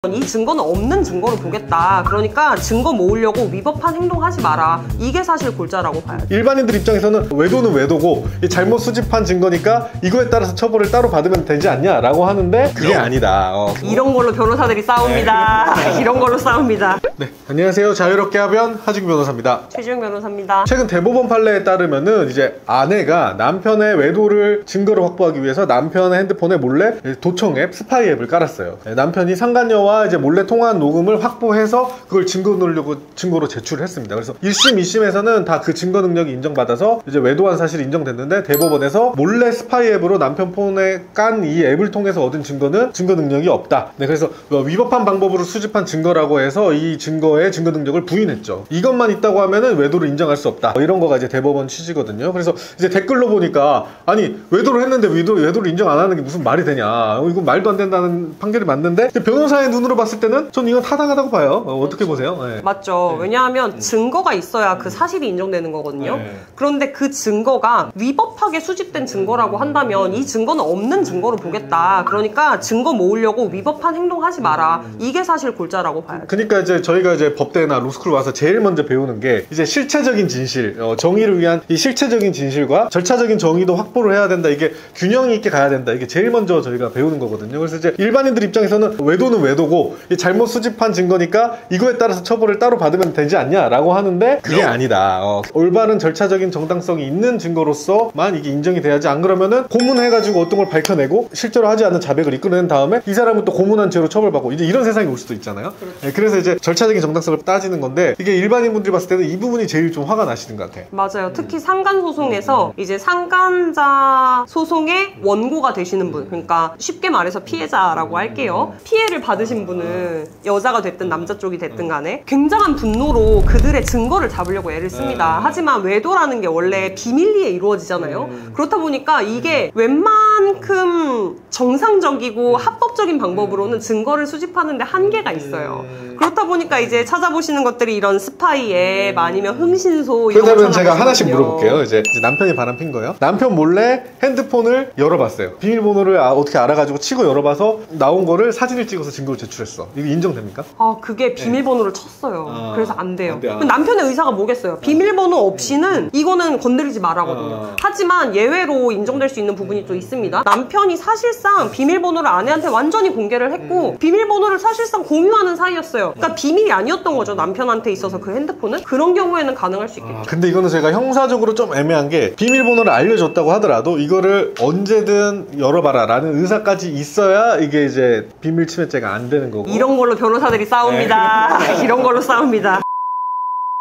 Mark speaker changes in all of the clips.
Speaker 1: 이 증거는 없는 증거로 보겠다. 그러니까 증거 모으려고 위법한 행동하지 마라. 이게 사실 골자라고 봐야죠.
Speaker 2: 일반인들 입장에서는 외도는 외도고 잘못 수집한 증거니까 이거에 따라서 처벌을 따로 받으면 되지 않냐 라고 하는데 그게 아니다.
Speaker 1: 이런 걸로 변호사들이 싸웁니다. 이런 걸로 싸웁니다.
Speaker 2: 네, 안녕하세요. 자유롭게 하변 하진구 변호사입니다.
Speaker 1: 최지영 변호사입니다.
Speaker 2: 최근 대법원 판례에 따르면은 이제 아내가 남편의 외도를 증거로 확보하기 위해서 남편의 핸드폰에 몰래 도청 앱, 스파이 앱을 깔았어요. 남편이 상간녀와 이제 몰래 통화한 녹음을 확보해서 그걸 증거로 제출했습니다. 그래서 1심, 2심에서는 다 그 증거 능력이 인정받아서 이제 외도한 사실이 인정됐는데 대법원에서 몰래 스파이 앱으로 남편 폰에 깐 이 앱을 통해서 얻은 증거는 증거 능력이 없다. 네, 그래서 위법한 방법으로 수집한 증거라고 해서 이 증거의 증거 능력을 부인했죠. 이것만 있다고 하면은 외도를 인정할 수 없다. 이런 거가 이제 대법원 취지거든요. 그래서 이제 댓글로 보니까 아니 외도를 했는데 외도를 인정 안 하는 게 무슨 말이 되냐. 이건 말도 안 된다는 판결이 맞는데 변호사의 눈으로 봤을 때는 전 이건 타당하다고 봐요. 어떻게 보세요? 네.
Speaker 1: 맞죠. 왜냐하면 증거가 있어야 그 사실이 인정되는 거거든요.
Speaker 2: 네.
Speaker 1: 그런데 그 증거가 위법하게 수집된 증거라고 한다면 이 증거는 없는 증거로 보겠다. 그러니까 증거 모으려고 위법한 행동하지 마라. 이게 사실 골자라고 봐야죠.
Speaker 2: 그러니까 이제 저희가 이제 법대나 로스쿨 와서 제일 먼저 배우는 게 이제 실체적인 진실, 정의를 위한 이 실체적인 진실과 절차적인 정의도 확보를 해야 된다. 이게 균형이 있게 가야 된다. 이게 제일 먼저 저희가 배우는 거거든요. 그래서 이제 일반인들 입장에서는 외도는 외도고 잘못 수집한 증거니까 이거에 따라서 처벌을 따로 받으면 되지 않냐 라고 하는데 그게 아니다. 올바른 절차적인 정당성이 있는 증거로서만 이게 인정이 돼야지, 안 그러면은 고문해가지고 어떤 걸 밝혀내고 실제로 하지 않은 자백을 이끌어낸 다음에 이 사람은 또 고문한 죄로 처벌받고 이제 이런 세상이 올 수도 있잖아요. 네, 그래서 이제 절차적인 정당성을 따지는 건데 이게 일반인분들이 봤을 때는 이 부분이 제일 좀 화가 나시는 것 같아요.
Speaker 1: 맞아요. 특히 상간소송에서 이제 상간자 소송의 원고가 되시는 분, 그러니까 쉽게 말해서 피해자라고 할게요. 피해를 받으신 분은 여자가 됐든 남자 쪽이 됐든 간에 굉장한 분노로 그들의 증거를 잡으려고 애를 씁니다. 하지만 외도라는 게 원래 비밀리에 이루어지잖아요. 그렇다 보니까 이게 웬만큼 정상적이고 합법적인 방법으로는 증거를 수집하는데 한계가 있어요. 그렇다 보니까 이제 찾아보시는 것들이 이런 스파이 앱 아니면 흥신소 이런 거
Speaker 2: 그렇다면 제가 하나씩 물어볼게요. 이제 남편이 바람핀 거예요. 남편 몰래 핸드폰을 열어봤어요. 비밀번호를 어떻게 알아가지고 치고 열어봐서 나온 거를 사진을 찍어서 증거로 제출했어. 이거 인정됩니까?
Speaker 1: 그게 비밀번호를 쳤어요. 그래서 안 돼요.
Speaker 2: 안 돼.
Speaker 1: 남편의 의사가 뭐겠어요? 비밀번호 없이는 이거는 건드리지 말라거든요. 하지만 예외로 인정될 수 있는 부분이 또 있습니다. 남편이 사실상 비밀번호를 아내한테 완전히 공개를 했고 비밀번호를 사실상 공유하는 사이였어요. 그러니까 비밀이 아니었던 거죠. 남편한테 있어서 그 핸드폰은. 그런 경우에는 가능할 수 있겠죠.
Speaker 2: 근데 이거는 제가 형사적으로 좀 애매한 게 비밀번호를 알려줬다고 하더라도 이거를 언제든 열어봐라 라는 의사까지 있어야 이게 이제 비밀 침해죄가 안 되는 거고.
Speaker 1: 이런 걸로 변호사들이 싸웁니다. 이런 걸로 싸웁니다.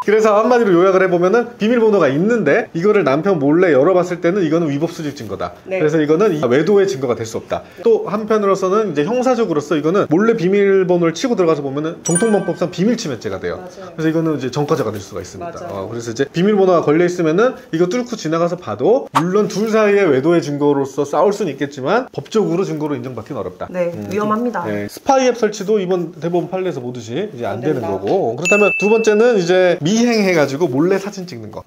Speaker 2: 그래서 한마디로 요약을 해보면은 비밀번호가 있는데 이거를 남편 몰래 열어봤을 때는 이거는 위법 수집 증거다.
Speaker 1: 네.
Speaker 2: 그래서 이거는 외도의 증거가 될 수 없다. 또 한편으로서는 이제 형사적으로서 이거는 몰래 비밀번호를 치고 들어가서 보면은 정통범법상 비밀침해죄가 돼요.
Speaker 1: 맞아요.
Speaker 2: 그래서 이거는 이제 전과자가 될 수가 있습니다. 그래서 이제 비밀번호가 걸려 있으면은 이거 뚫고 지나가서 봐도 물론 둘 사이의 외도의 증거로서 싸울 수는 있겠지만 법적으로 증거로 인정받기는 어렵다.
Speaker 1: 네, 위험합니다.
Speaker 2: 네. 스파이 앱 설치도 이번 대법원 판례에서 보듯이 이제 안 되는 거고. 그렇다면 두 번째는 이제 미행해가지고 몰래 사진 찍는 거.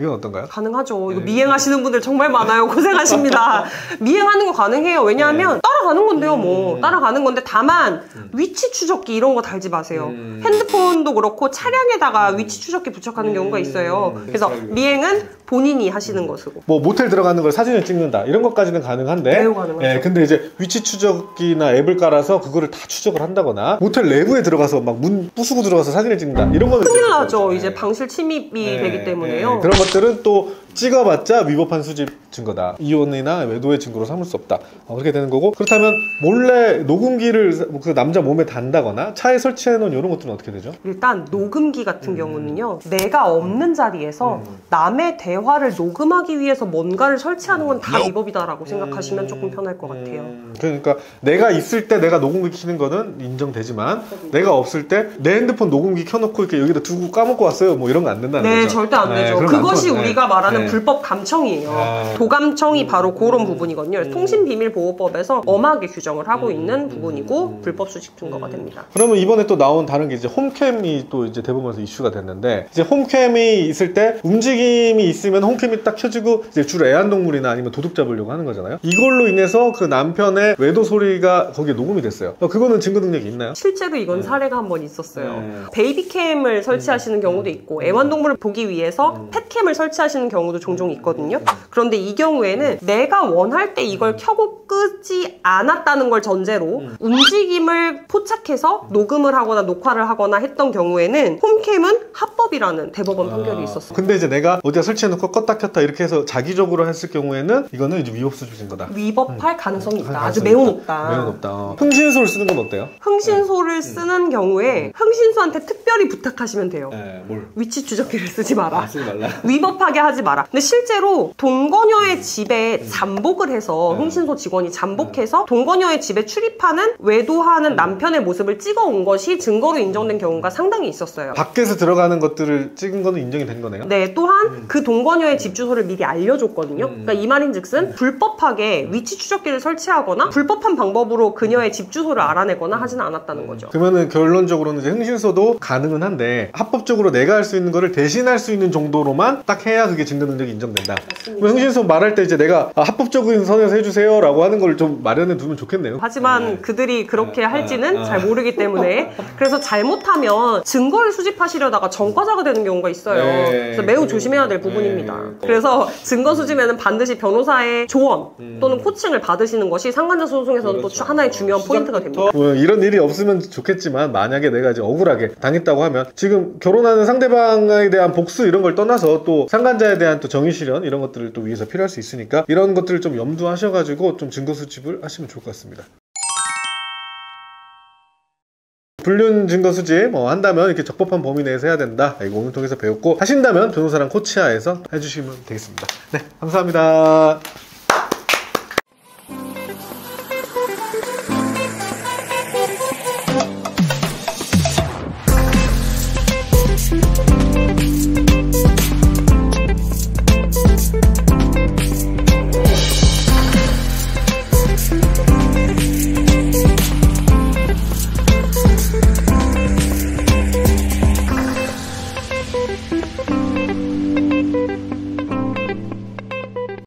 Speaker 2: 이건 어떤가요?
Speaker 1: 가능하죠. 이거 미행하시는 분들 정말 많아요. 고생하십니다. 미행하는 거 가능해요. 왜냐하면 따라가는 건데요. 뭐 따라가는 건데 다만 위치 추적기 이런 거 달지 마세요. 핸드폰도 그렇고 차량에다가 위치 추적기 부착하는 경우가 있어요. 그래서 미행은 본인이 하시는 것이고.
Speaker 2: 뭐 모텔 들어가는 걸 사진을 찍는다 이런 것까지는 가능한데
Speaker 1: 매우 가능하죠.
Speaker 2: 예, 근데 이제 위치 추적기나 앱을 깔아서 그거를 다 추적을 한다거나 모텔 내부에 들어가서 막 문 부수고 들어가서 사진을 찍는다 이런 거는
Speaker 1: 큰일 나죠. 이제 방실 침입이 되기 때문에요.
Speaker 2: 그런 것들은 또 찍어봤자 위법한 수집 증거다. 이혼이나 외도의 증거로 삼을 수 없다. 그렇게 되는 거고. 그렇다면 몰래 녹음기를 그 남자 몸에 단다거나 차에 설치해놓은 이런 것들은 어떻게 되죠?
Speaker 1: 일단 녹음기 같은 경우는요. 내가 없는 자리에서 남의 대화를 녹음하기 위해서 뭔가를 설치하는 건 다 위법이다라고 생각하시면 조금 편할 것 같아요.
Speaker 2: 그러니까 내가 있을 때 내가 녹음기 켜는 거는 인정되지만 내가 없을 때 내 핸드폰 녹음기 켜놓고 이렇게 여기다 두고 까먹고 왔어요. 뭐 이런 거 안 된다는 거죠.
Speaker 1: 네, 절대 안 되죠. 그것이 우리가 말하는 불법 감청이에요.
Speaker 2: 아.
Speaker 1: 도감청이 바로 그런 부분이거든요. 그래서 통신비밀보호법에서 엄하게 규정을 하고 있는 부분이고 불법 수집 증거가 됩니다.
Speaker 2: 그러면 이번에 또 나온 다른 게 이제 홈캠이 또 이제 대법원에서 이슈가 됐는데, 이제 홈캠이 있을 때 움직임이 있으면 홈캠이 딱 켜지고 이제 주로 애완동물이나 아니면 도둑 잡으려고 하는 거잖아요. 이걸로 인해서 그 남편의 외도 소리가 거기에 녹음이 됐어요. 그거는 증거 능력이 있나요?
Speaker 1: 실제로 이건 사례가 한 번 있었어요. 베이비캠을 설치하시는 경우도 있고 애완동물을 보기 위해서 펫캠을 설치하시는 경우도 종종 있거든요. 그런데 이 경우에는 내가 원할 때 이걸 켜고 끄지 않았다는 걸 전제로 움직임을 포착해서 녹음을 하거나 녹화를 하거나 했던 경우에는 홈캠은 합법이라는 대법원 판결이 있었어요.
Speaker 2: 근데 이제 내가 어디다 설치해놓고 껐다 켰다 이렇게 해서 자기적으로 했을 경우에는 이거는 이제 위법 수집 증거다.
Speaker 1: 위법할 가능성이 있다. 아주 매우 높다.
Speaker 2: 매우 높다. 흥신소를 쓰는 건 어때요?
Speaker 1: 흥신소를 쓰는 경우에 흥신소한테 특별히 부탁하시면 돼요.
Speaker 2: 네, 뭘?
Speaker 1: 위치 추적기를 쓰지 마라.
Speaker 2: 쓰지 말라.
Speaker 1: 위법하게 하지 마라. 근데 실제로 동거녀의 집에 잠복을 해서 흥신소 직원이 잠복해서 동거녀의 집에 출입하는 외도하는 남편의 모습을 찍어온 것이 증거로 인정된 경우가 상당히 있었어요.
Speaker 2: 밖에서 들어가는 것들을 찍은 거는 인정이 된 거네요?
Speaker 1: 네, 또한 그 동거녀의 집 주소를 미리 알려줬거든요. 그러니까 이 말인즉슨 불법하게 위치 추적기를 설치하거나 불법한 방법으로 그녀의 집 주소를 알아내거나 하지는 않았다는 거죠.
Speaker 2: 그러면은 결론적으로는 이제 흥신소도 가능은 한데 합법적으로 내가 할 수 있는 거를 대신할 수 있는 정도로만 딱 해야 그게 증거 능력이 인정된다. 그럼 흥신소 말할 때 이제 내가 합법적인 선에서 해주세요 라고 하는 걸 좀 마련해 두면 좋겠네요.
Speaker 1: 하지만 그들이 그렇게 할지는 잘 모르기 때문에 그래서 잘못하면 증거를 수집하시려다가 전과자가 되는 경우가 있어요. 그래서 매우 조심해야 될 부분입니다. 그래서 증거 수집에는 반드시 변호사의 조언 또는 코칭을 받으시는 것이 상간자 소송에서는 또 하나의 중요한 포인트가 됩니다.
Speaker 2: 이런 일이 없으면 좋겠지만 만약에 내가 이제 억울하게 당했다고 하면 지금 결혼하는 상대방에 대한 복수 이런 걸 떠나서 또 상간자에 대한 또 정의 실현 이런 것들을 또 위해서 필요할 수 있으니까 이런 것들을 좀 염두하셔가지고 좀 증거 수집을 하시면 좋을 것 같습니다. 불륜 증거 수집 한다면 이렇게 적법한 범위 내에서 해야 된다. 이거 오늘 통해서 배웠고 하신다면 변호사랑 코치하에서 해주시면 되겠습니다. 네, 감사합니다.